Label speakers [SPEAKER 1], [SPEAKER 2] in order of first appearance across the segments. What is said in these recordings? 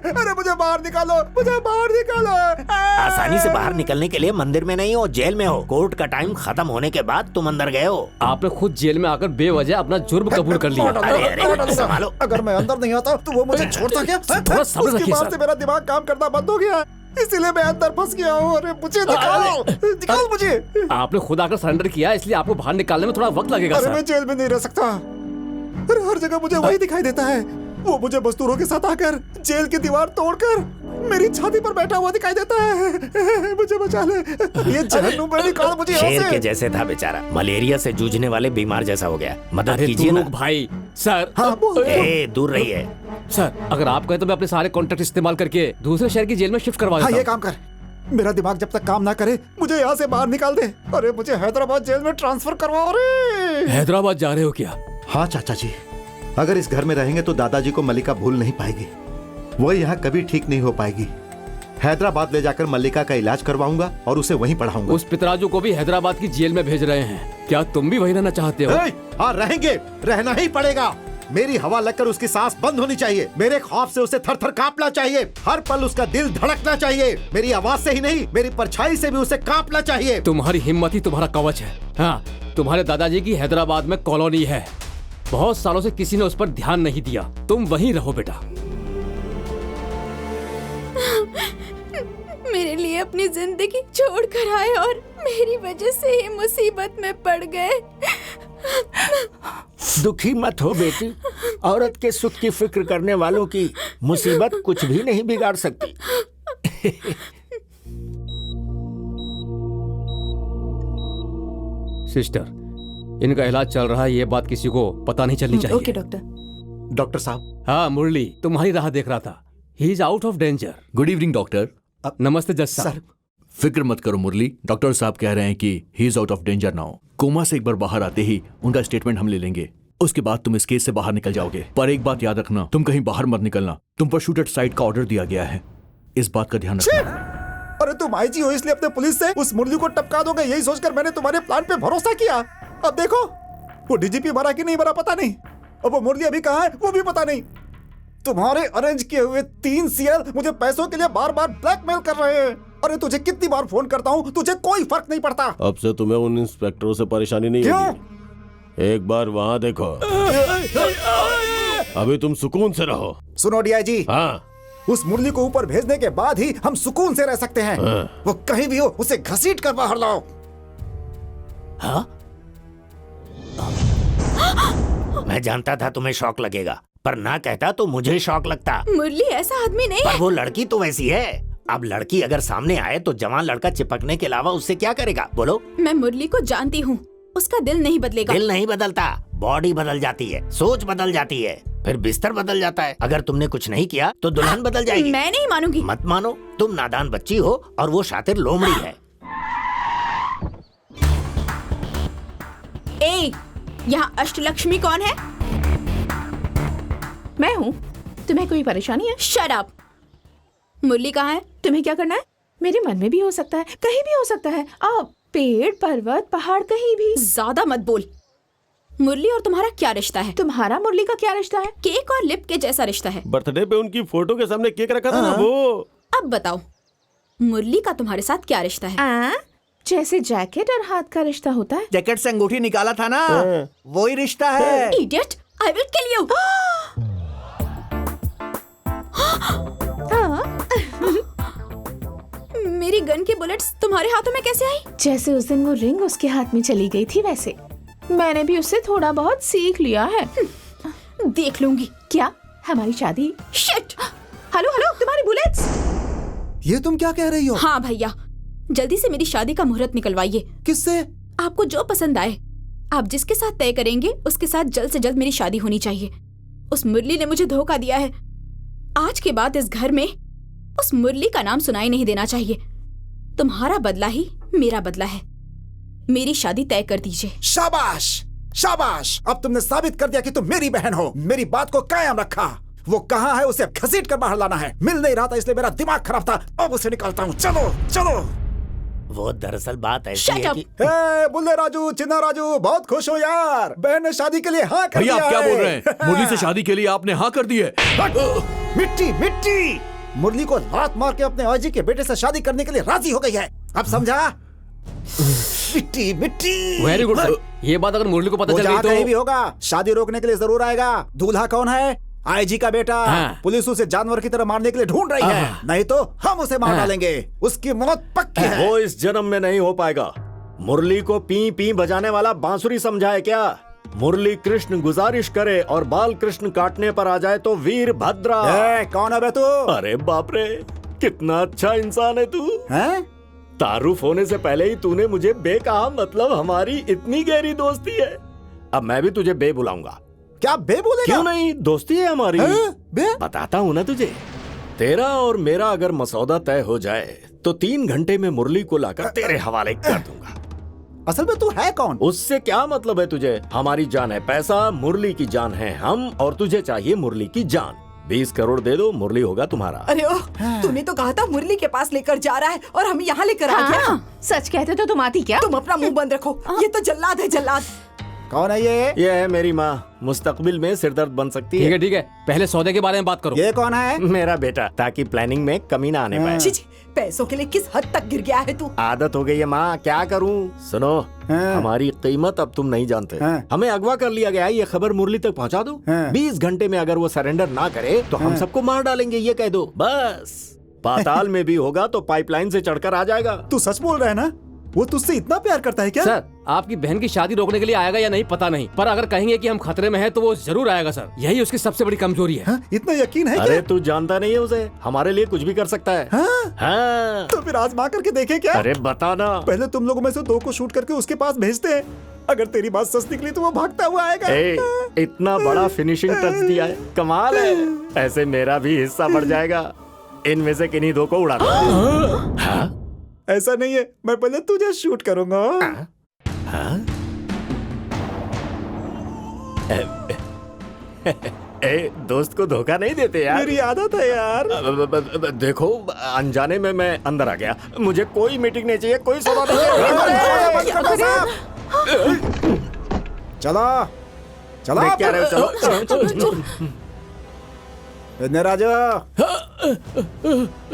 [SPEAKER 1] अरे मुझे बाहर निकालो, मुझे बाहर निकालो।
[SPEAKER 2] आसानी से बाहर निकलने के लिए मंदिर में नहीं हो, जेल में हो। कोर्ट का टाइम खत्म होने के बाद तुम अंदर गए हो।
[SPEAKER 3] आपने खुद जेल में आकर बेवजह अपना जुर्म कबूल कर लिया।
[SPEAKER 2] अरे संभालो।
[SPEAKER 1] अगर मैं अंदर नहीं आता तो वो मुझे छोड़ता क्या?
[SPEAKER 3] थोड़ा सब्र
[SPEAKER 1] उसके
[SPEAKER 3] रखिए
[SPEAKER 1] बाद
[SPEAKER 3] सर।
[SPEAKER 1] से मेरा दिमाग काम करना बंद हो गया, इसीलिए मैं अंदर फंस गया हूँ। अरे मुझे निकालो, निकाल मुझे।
[SPEAKER 3] आपने खुद आकर सरेंडर किया, इसलिए आपको बाहर निकालने में थोड़ा वक्त लगेगा
[SPEAKER 1] अरे
[SPEAKER 3] सर।
[SPEAKER 1] मैं जेल में नहीं रह सकता। अरे हर जगह मुझे वही दिखाई देता है। वो मुझे मजदूरों के साथ आकर जेल की दीवार तोड़कर मेरी छाती पर बैठा हुआ दिखाई देता है। मुझे बचा ले, ये जहन्नुम में निकाल मुझे यहाँ
[SPEAKER 2] शेर
[SPEAKER 1] से।
[SPEAKER 2] के जैसे था बेचारा, मलेरिया से जूझने वाले बीमार जैसा हो गया। मदद
[SPEAKER 3] अरे
[SPEAKER 2] कीजिए ना।
[SPEAKER 3] तुम भाई। सर
[SPEAKER 1] हाँ, बोल।
[SPEAKER 2] दूर रहिए।
[SPEAKER 3] सर, अगर आप कहें तो मैं अपने सारे कॉन्टेक्ट इस्तेमाल करके दूसरे शहर की जेल में शिफ्ट करवा
[SPEAKER 1] हाँ,
[SPEAKER 3] देता
[SPEAKER 1] ये
[SPEAKER 3] हूं।
[SPEAKER 1] काम कर। मेरा दिमाग जब तक काम ना करे मुझे यहाँ से बाहर निकाल दे। अरे मुझे हैदराबाद जेल में ट्रांसफर करवाओ रे।
[SPEAKER 3] हैदराबाद जा रहे हो क्या?
[SPEAKER 4] हाँ चाचा जी, अगर इस घर में रहेंगे तो दादाजी को मल्लिका भूल नहीं पाएगी। वो यहाँ कभी ठीक नहीं हो पाएगी। हैदराबाद ले जाकर मल्लिका का इलाज करवाऊंगा और उसे वहीं पढ़ाऊंगा।
[SPEAKER 3] उस पितराजू को भी हैदराबाद की जेल में भेज रहे हैं। क्या तुम भी वहीं रहना चाहते हो?
[SPEAKER 4] हाँ रहेंगे, रहना ही पड़ेगा। मेरी हवा लगकर उसकी सांस बंद होनी चाहिए। मेरे खौफ से उसे थर थर कांपना चाहिए। हर पल उसका दिल धड़कना चाहिए। मेरी आवाज से ही नहीं, मेरी परछाई से भी उसे कांपना चाहिए।
[SPEAKER 3] तुम्हारी हिम्मत ही तुम्हारा कवच है। हाँ, तुम्हारे दादाजी की हैदराबाद में कॉलोनी है। बहुत सालों से किसी ने उस पर ध्यान नहीं दिया। तुम वहीं रहो बेटा।
[SPEAKER 5] मेरे लिए अपनी जिंदगी छोड़ कर आए और मेरी वजह से ही मुसीबत में पड़ गए।
[SPEAKER 2] दुखी मत हो बेटी, औरत के सुख की फिक्र करने वालों की मुसीबत कुछ भी नहीं बिगाड़ सकती।
[SPEAKER 3] सिस्टर, इनका इलाज चल रहा है, ये बात किसी को पता नहीं चलनी चाहिए।
[SPEAKER 5] Okay doctor.
[SPEAKER 4] डॉक्टर साहब।
[SPEAKER 3] हाँ मुरली, तुम्हारी राह देख रहा था। ही is out of danger.
[SPEAKER 6] Good evening doctor.
[SPEAKER 3] नमस्ते जज साहब।
[SPEAKER 6] फिक्र मत करो मुरली, डॉक्टर साहब कह रहे हैं कि he is out of danger now. Coma से एक बार बाहर आते ही उनका स्टेटमेंट हम ले लेंगे। उसके बाद तुम इस केस से बाहर निकल जाओगे। पर एक बात याद रखना, तुम कहीं बाहर मत निकलना। तुम पर शूट एट साइट का ऑर्डर दिया गया है, इस बात का ध्यान रखना।
[SPEAKER 1] अरे तुम आईजी हो इसलिए अपने पुलिस से उस मुरली को टपका दोगे, यही सोचकर मैंने तुम्हारे प्लान पे भरोसा किया। अब देखो, वो डीजीपी मरा कि नहीं मरा पता नहीं, अब वो मुरली अभी कहाँ है वो भी पता नहीं। तुम्हारे अरेंज किए हुए 3 सीएल मुझे पैसों के लिए बार बार ब्लैकमेल कर रहे हैं। अरे तुझे कितनी बार फोन करता हूँ, तुझे कोई फर्क नहीं पड़ता।
[SPEAKER 7] अब से तुम्हें उन इंस्पेक्टरों से परेशानी नहीं होगी। एक बार वहाँ देखो। अभी तुम सुकून से रहो।
[SPEAKER 1] सुनो डीआईजी,
[SPEAKER 7] हाँ,
[SPEAKER 1] उस मुरली को ऊपर भेजने के बाद ही हम सुकून से रह सकते हैं। वो कहीं भी हो उसे घसीट कर बाहर लाओ।
[SPEAKER 2] हाँ? मैं जानता था तुम्हें शौक लगेगा, पर ना कहता तो मुझे शौक लगता।
[SPEAKER 5] मुरली ऐसा आदमी नहीं
[SPEAKER 2] पर
[SPEAKER 5] है।
[SPEAKER 2] वो लड़की तो वैसी है। अब लड़की अगर सामने आए तो जवान लड़का चिपकने के अलावा उससे क्या करेगा बोलो?
[SPEAKER 5] मैं मुरली को जानती हूँ, उसका दिल नहीं बदलेगा।
[SPEAKER 2] दिल नहीं बदलता, बॉडी बदल जाती है, सोच बदल जाती है, फिर बिस्तर बदल जाता है। अगर तुमने कुछ नहीं किया तो दुल्हन बदल जाएगी।
[SPEAKER 5] मैं नहीं मानूंगी।
[SPEAKER 2] मत मानो, तुम नादान बच्ची हो और वो शातिर लोमड़ी है।
[SPEAKER 5] ए, यहाँ अष्टलक्ष्मी कौन है?
[SPEAKER 8] मैं हूँ। तुम्हें कोई परेशानी है?
[SPEAKER 5] Shut up. मुरली कहाँ है?
[SPEAKER 8] तुम्हें क्या करना है? मेरे मन में भी हो सकता है, कहीं भी हो सकता है। आप पेड़, पर्वत, पहाड़, कहीं भी।
[SPEAKER 5] ज्यादा मत बोल। मुरली और तुम्हारा क्या रिश्ता है?
[SPEAKER 8] तुम्हारा मुरली का क्या रिश्ता है?
[SPEAKER 5] केक और लिप के जैसा रिश्ता है।
[SPEAKER 7] बर्थडे पे उनकी फोटो के सामने केक रखा था ना वो।
[SPEAKER 5] अब बताओ, मुरली का तुम्हारे साथ क्या रिश्ता है?
[SPEAKER 8] जैसे जैकेट और हाथ का रिश्ता होता है।
[SPEAKER 9] जैकेट से अंगूठी निकाला था ना, वो ही रिश्ता है।
[SPEAKER 5] Idiot, I will kill you. मेरी गन की बुलेट्स तुम्हारे हाथों में कैसे आई?
[SPEAKER 8] जैसे उस दिन वो रिंग उसके हाथ में चली गई थी, वैसे मैंने भी उससे थोड़ा बहुत सीख लिया है।
[SPEAKER 5] देख लूंगी।
[SPEAKER 8] क्या? हमारी शादी?
[SPEAKER 5] शिट!
[SPEAKER 8] हेलो हेलो, तुम्हारी बुलेट्स।
[SPEAKER 1] ये तुम क्या कह रही हो?
[SPEAKER 5] हाँ भैया, जल्दी से मेरी शादी का मुहूर्त निकलवाइए।
[SPEAKER 1] किससे?
[SPEAKER 5] आपको जो पसंद आए। आप जिसके साथ तय करेंगे उसके साथ जल्द से जल्द मेरी शादी होनी चाहिए। उस मुरली ने मुझे धोखा दिया है। आज के बाद इस घर में उस मुरली का नाम सुनाई नहीं देना चाहिए। तुम्हारा बदला ही मेरा बदला है। मेरी शादी तय कर दीजिए।
[SPEAKER 1] शाबाश शाबाश, अब तुमने साबित कर दिया कि तुम मेरी बहन हो। मेरी बात को कायम रखा। वो कहाँ है उसे घसीट कर बाहर लाना है। मिल नहीं रहा था इसलिए मेरा दिमाग खराब था, अब उसे निकालता हूँ। चलो चलो।
[SPEAKER 2] वो दरअसल बात ऐसी
[SPEAKER 5] Shut
[SPEAKER 2] है
[SPEAKER 5] up!
[SPEAKER 2] कि
[SPEAKER 1] बुल्ले राजू, चिन्ना राजू, बहुत खुश हो यार, बहन ने शादी के लिए हाँ कर
[SPEAKER 6] भैया
[SPEAKER 1] दिया
[SPEAKER 6] आप क्या
[SPEAKER 1] है।
[SPEAKER 6] बोल रहे हैं? मुरली से शादी के लिए आपने हाँ कर दी है?
[SPEAKER 1] मिट्टी मिट्टी, मुरली को लात मार के अपने आजी के बेटे से शादी करने के लिए राजी हो गई है। अब समझा? मिट्टी मिट्टी।
[SPEAKER 3] Very good sir. ये बात अगर मुरली को पता
[SPEAKER 1] वो
[SPEAKER 3] चल
[SPEAKER 1] जहाँ
[SPEAKER 3] गई
[SPEAKER 1] कहीं
[SPEAKER 3] तो
[SPEAKER 1] भी होगा शादी रोकने के लिए जरूर आएगा। दूल्हा कौन है? आईजी का बेटा।
[SPEAKER 3] हाँ।
[SPEAKER 1] पुलिस उसे जानवर की तरह मारने के लिए ढूंढ रही है, नहीं तो हम उसे मार डालेंगे। उसकी मौत पक्की है।
[SPEAKER 7] वो इस जन्म में नहीं हो पाएगा। मुरली को पी पी बजाने वाला बांसुरी समझा है क्या? मुरली कृष्ण गुजारिश करे और बाल कृष्ण काटने पर आ जाए तो वीरभद्रा।
[SPEAKER 1] कौन है बे तू?
[SPEAKER 7] अरे बाप रे, कितना अच्छा इंसान है तू।
[SPEAKER 1] हैं?
[SPEAKER 7] तारुफ होने से पहले ही तूने मुझे बे कहा, मतलब हमारी इतनी गहरी दोस्ती है। अब मैं भी तुझे बे बुलाऊंगा।
[SPEAKER 1] क्या बे बोलेगा?
[SPEAKER 7] क्यों नहीं, दोस्ती है हमारी।
[SPEAKER 1] बे?
[SPEAKER 7] बताता हूँ ना तुझे। तेरा और मेरा अगर मसौदा तय हो जाए तो 3 घंटे में मुरली को लाकर तेरे हवाले कर दूंगा।
[SPEAKER 1] असल में तू है कौन?
[SPEAKER 7] उससे क्या मतलब है तुझे? हमारी जान है पैसा, मुरली की जान है हम, और तुझे चाहिए मुरली की जान। 20 करोड़ दे दो, मुरली होगा तुम्हारा।
[SPEAKER 10] अरे ओह, तूने तो कहा था मुरली के पास लेकर जा रहा है और हम यहाँ लेकर आ गए।
[SPEAKER 8] हाँ, सच कहते तो तुम आती क्या?
[SPEAKER 10] तुम अपना मुंह बंद रखो। ये तो जल्लाद है, जल्लाद।
[SPEAKER 1] कौन है ये?
[SPEAKER 7] ये है मेरी माँ, मुस्तकबिल में सिरदर्द बन सकती है।
[SPEAKER 3] ठीक है, पहले सौदे के बारे में बात करो।
[SPEAKER 1] ये कौन है?
[SPEAKER 7] मेरा बेटा, ताकि प्लानिंग में कमी ना आने पाए।
[SPEAKER 10] छी छी, पैसों के लिए किस हद तक गिर गया है तू?
[SPEAKER 7] आदत हो गई है माँ, क्या करूँ। सुनो, हमारी कीमत अब तुम नहीं जानते। हमें अगवा कर लिया गया है, ये खबर मुरली तक पहुँचा दो। 20 घंटे में अगर वो सरेंडर ना करे तो हम सबको मार डालेंगे, ये कह दो बस। पाताल में भी होगा तो पाइपलाइन से चढ़कर आ जाएगा।
[SPEAKER 1] तू सच बोल रहा है ना? वो तुझसे इतना प्यार करता है क्या?
[SPEAKER 3] सर, आपकी बहन की शादी रोकने के लिए आएगा या नहीं पता नहीं, पर अगर कहेंगे कि हम खतरे में हैं तो वो जरूर आएगा सर। यही उसकी सबसे बड़ी कमजोरी है।
[SPEAKER 1] इतना यकीन है?
[SPEAKER 7] अरे तू जानता नहीं है उसे, हमारे लिए कुछ भी कर सकता है। हाँ।
[SPEAKER 1] तो फिर आजमा करके देखे क्या?
[SPEAKER 7] अरे बता ना।
[SPEAKER 1] पहले तुम लोगों में से 2 को शूट करके उसके पास भेजते हैं। अगर तेरी बात सच निकली तो वो भागता हुआ आएगा।
[SPEAKER 7] इतना बड़ा फिनिशिंग टच दिया है, कमाल है। ऐसे मेरा भी हिस्सा बढ़ जाएगा। इनमें से किन्हीं 2 को उड़ा दो। हाँ?
[SPEAKER 1] ऐसा नहीं है, मैं पहले तुझे शूट करूंगा।
[SPEAKER 7] दोस्त को धोखा नहीं देते यार।
[SPEAKER 1] मेरी आदत है यार।
[SPEAKER 7] देखो, अनजाने में मैं अंदर आ गया। मुझे कोई मीटिंग नहीं चाहिए, कोई सौदा नहीं चाहिए।
[SPEAKER 1] चलो चलो,
[SPEAKER 7] क्या रहे हो? चलो।
[SPEAKER 1] इतने राजा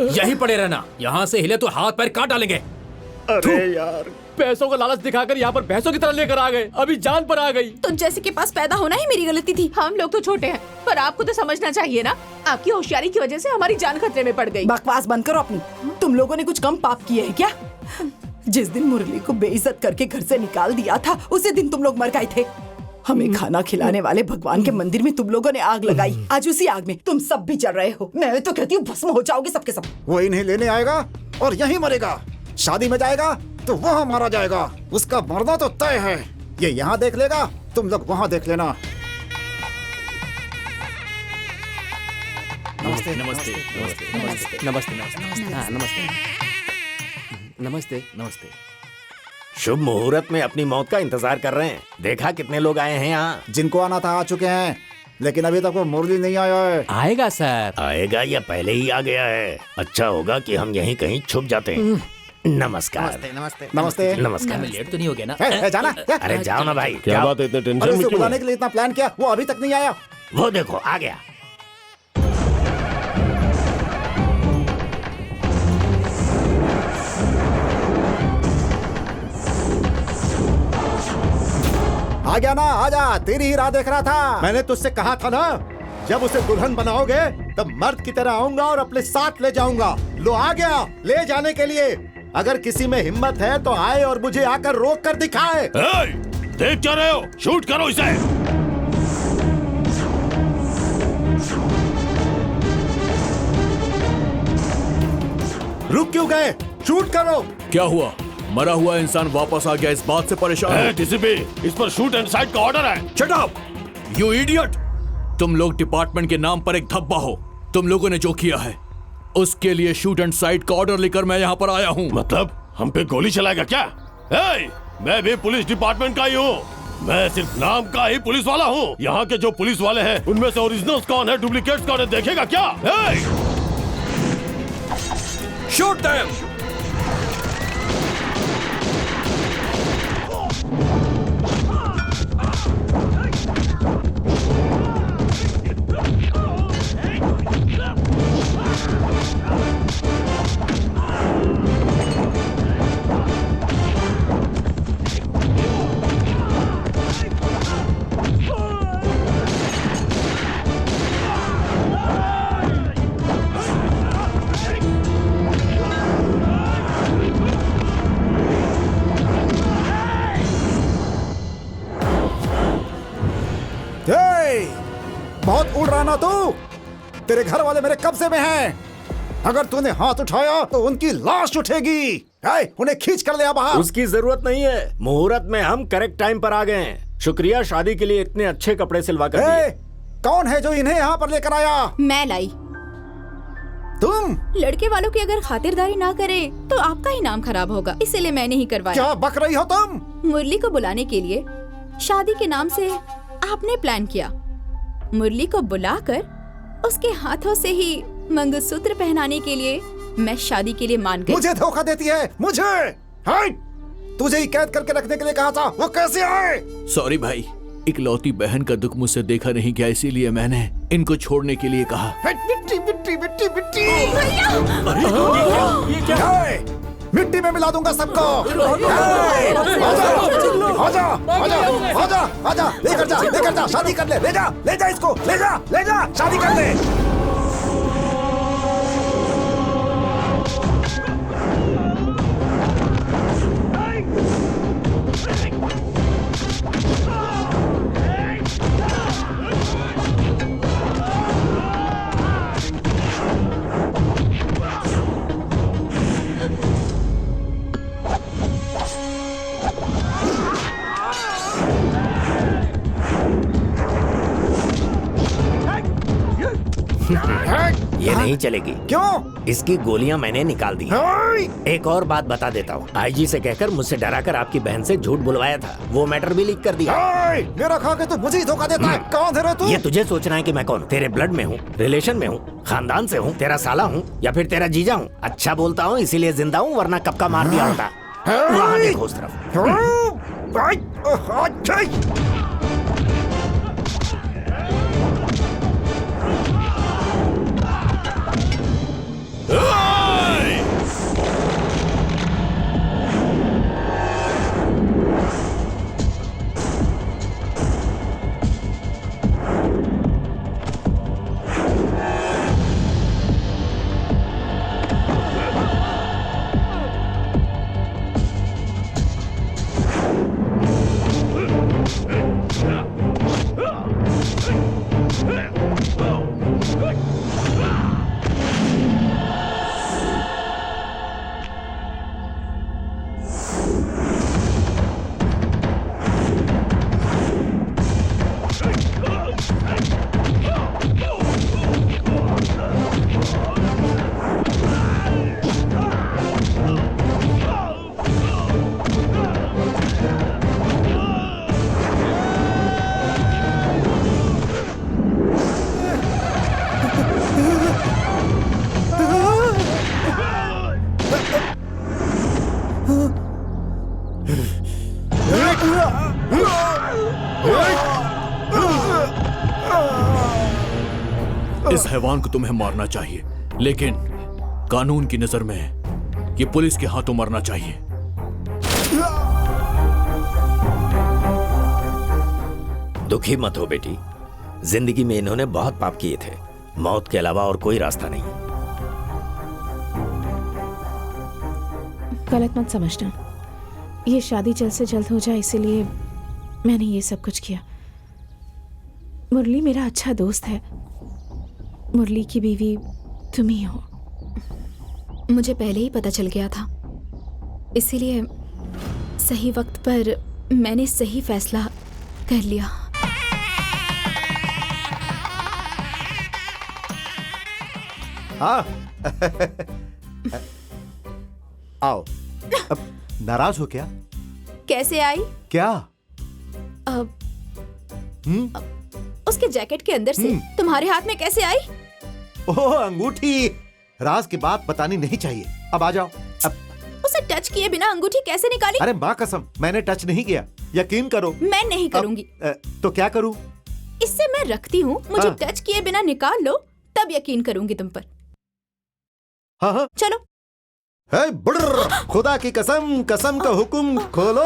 [SPEAKER 3] यही पड़े रहना, यहाँ से हिले तो हाथ पैर काट डालेंगे।
[SPEAKER 7] अरे यार,
[SPEAKER 3] पैसों का लालच दिखाकर यहाँ पर भैंसों की तरह लेकर आ गए, अभी जान पर आ गई।
[SPEAKER 5] तुम जैसे के पास पैदा होना ही मेरी गलती थी।
[SPEAKER 8] हम लोग तो छोटे हैं, पर आपको तो समझना चाहिए ना। आपकी होशियारी की वजह से हमारी जान खतरे में पड़ गई।
[SPEAKER 10] बकवास बंद करो अपनी। तुम लोगों ने कुछ कम पाप किए हैं क्या? जिस दिन मुरली को बेइज्जत करके घर से निकाल दिया था, उसी दिन तुम लोग मर गए थे। हमें खाना खिलाने वाले भगवान के मंदिर में तुम लोगों ने आग लगाई। आज उसी आग में तुम सब भी जल रहे हो। मैं तो कहती हूँ भस्म हो जाओगे सबके सब।
[SPEAKER 1] वो इन्हें लेने आएगा और यहीं मरेगा। शादी में जाएगा तो वहाँ मारा जाएगा। उसका मरना तो तय है। ये यहाँ देख लेगा, तुम लोग वहाँ देख लेना।
[SPEAKER 3] नमस्ते नमस्ते नमस्ते नमस्ते नमस्ते नमस्ते नमस्ते नमस्ते।
[SPEAKER 2] शुभ मुहूर्त में अपनी मौत का इंतजार कर रहे हैं। देखा कितने लोग आए हैं यहाँ।
[SPEAKER 1] जिनको आना था आ चुके हैं, लेकिन अभी तक वो मुरली नहीं आया है।
[SPEAKER 3] आएगा सर।
[SPEAKER 2] आएगा या पहले ही आ गया है? अच्छा होगा कि हम यहीं कहीं छुप जाते हैं। नमस्कार।
[SPEAKER 9] नमस्ते
[SPEAKER 1] नमस्ते।
[SPEAKER 2] नमस्कार।
[SPEAKER 3] लेट तो नहीं हो गया ना?
[SPEAKER 1] जाना।
[SPEAKER 2] अरे जाओ ना भाई।
[SPEAKER 7] क्या बात है, इतने
[SPEAKER 1] अरे
[SPEAKER 7] टेंशन
[SPEAKER 1] उसे
[SPEAKER 7] में क्यों
[SPEAKER 1] बुलाने
[SPEAKER 7] है?
[SPEAKER 1] के लिए इतना प्लान किया, वो अभी तक नहीं आया।
[SPEAKER 2] वो देखो आ गया।
[SPEAKER 1] आ गया ना, आजा, तेरी ही राह देख रहा था।
[SPEAKER 4] मैंने तुझसे कहा था ना, जब उसे दुल्हन बनाओगे तब मर्द की तरह आऊंगा और अपने साथ ले जाऊंगा। लो आ गया ले जाने के लिए। अगर किसी में हिम्मत है तो आए और मुझे आकर रोक कर दिखाए।
[SPEAKER 7] देख क्या रहे हो? शूट करो इसे।
[SPEAKER 4] रुक क्यों गए? शूट करो।
[SPEAKER 6] क्या हुआ? मरा हुआ इंसान वापस आ गया, इस बात से परेशान है?
[SPEAKER 7] डीसीपी, इस पर शूट एंड साइड का ऑर्डर है।
[SPEAKER 6] Shut up, you idiot! तुम लोग डिपार्टमेंट के नाम पर एक धब्बा हो। तुम लोगों ने जो किया है उसके लिए शूट एंड साइड का ऑर्डर लेकर मैं यहाँ पर आया हूँ।
[SPEAKER 7] मतलब हम पे गोली चलाएगा क्या? मैं भी पुलिस डिपार्टमेंट का ही हूँ। मैं सिर्फ नाम का ही पुलिस वाला हूँ। यहाँ के जो पुलिस वाले हैं उनमें से ओरिजिनल्स कौन है, डुप्लीकेट्स कौन है, देखेगा क्या?
[SPEAKER 6] Shoot them!
[SPEAKER 1] तेरे घर वाले मेरे कब्जे में हैं। अगर तूने हाथ उठाया तो उनकी लाश उठेगी। उन्हें खींच कर ले आ बाहर।
[SPEAKER 7] उसकी जरूरत नहीं है, मुहूर्त में हम करेक्ट टाइम पर आ गए हैं। शुक्रिया शादी के लिए इतने अच्छे कपड़े सिलवा कर दिए।
[SPEAKER 1] कौन है जो इन्हें यहाँ पर लेकर आया?
[SPEAKER 5] मैं लाई।
[SPEAKER 1] तुम?
[SPEAKER 5] लड़के वालों की अगर खातिरदारी ना करे तो आपका ही नाम खराब होगा, इसीलिए मैंने ही करवाया।
[SPEAKER 1] क्या बक रही हो तुम?
[SPEAKER 5] मुरली को बुलाने के लिए शादी के नाम से आपने प्लान किया। मुरली को बुलाकर उसके हाथों से ही मंगलसूत्र पहनाने के लिए मैं शादी के लिए मान गई।
[SPEAKER 1] मुझे धोखा देती है, मुझे। तुझे ही कैद करके रखने के लिए कहा था, वो कैसे आए?
[SPEAKER 6] सॉरी भाई, इकलौती बहन का दुख मुझसे देखा नहीं गया, इसीलिए मैंने इनको छोड़ने के लिए कहा।
[SPEAKER 1] मिट्टी मिट्टी मिट्टी मिट्टी। मिट्टी में मिला दूंगा सबको। आजा आजा आजा आजा, लेकर जा, शादी कर ले जा इसको, ले जा, शादी कर ले।
[SPEAKER 2] ये नहीं चलेगी।
[SPEAKER 1] क्यों?
[SPEAKER 2] इसकी गोलियां मैंने निकाल दी। एक और बात बता देता हूँ, आईजी से कहकर मुझसे डराकर आपकी बहन से झूठ बुलवाया था, वो मैटर भी लीक कर दिया।
[SPEAKER 1] मेरा खा के तू मुझे ही धोखा देता है। कौन है रे तू?
[SPEAKER 2] ये तुझे सोचना है कि मैं कौन? तेरे ब्लड में हूँ, रिलेशन में हूँ, खानदान से हूँ, तेरा साला हूँ या फिर तेरा जीजा हूँ। अच्छा बोलता हूँ इसीलिए जिंदा हूँ, वरना कब का मार दिया होता। वहाँ देखो उस तरफ।
[SPEAKER 6] इस हैवान को तुम्हें मारना चाहिए, लेकिन कानून की नजर में ये पुलिस के हाथों मरना चाहिए।
[SPEAKER 2] दुखी मत हो बेटी, जिंदगी में इन्होंने बहुत पाप किए थे, मौत के अलावा और कोई रास्ता नहीं।
[SPEAKER 8] गलत मत समझना, ये शादी जल्द से जल्द हो जाए इसीलिए मैंने ये सब कुछ किया। मुरली मेरा अच्छा दोस्त है, मुरली की बीवी तुम ही हो।
[SPEAKER 5] मुझे पहले ही पता चल गया था, इसीलिए सही वक्त पर मैंने सही फैसला कर लिया।
[SPEAKER 4] हाँ आओ। अब नाराज हो क्या?
[SPEAKER 5] कैसे आई?
[SPEAKER 4] क्या?
[SPEAKER 5] उसके जैकेट के अंदर से तुम्हारे हाथ में कैसे आई?
[SPEAKER 4] ओह अंगूठी, राज की बात बतानी नहीं चाहिए। अब आ जाओ। अब
[SPEAKER 5] उसे टच किए बिना अंगूठी कैसे निकाली?
[SPEAKER 4] अरे माँ कसम, मैंने टच नहीं किया, यकीन करो।
[SPEAKER 5] मैं नहीं करूंगी।
[SPEAKER 4] तो क्या करूं?
[SPEAKER 5] इससे मैं रखती हूँ, मुझे टच किए बिना निकाल लो, तब यकीन करूंगी तुम पर।
[SPEAKER 4] हाँ
[SPEAKER 5] चलो।
[SPEAKER 4] खुदा की कसम, कसम का हुक्म खोलो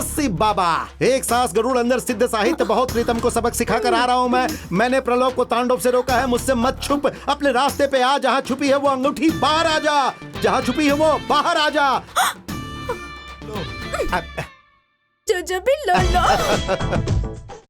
[SPEAKER 4] सी बाबा। एक सास गरुड़ अंदर सिद्ध साहित्य बहुत प्रीतम को सबक सिखा कर आ रहा हूँ मैं। मैंने प्रलोभ को तांडव से रोका है, मुझसे मत छुप, अपने रास्ते पे आ। जहाँ छुपी है वो अंगूठी बाहर आ जा, जहाँ छुपी है वो बाहर आ जा।
[SPEAKER 5] जो भी लो लो।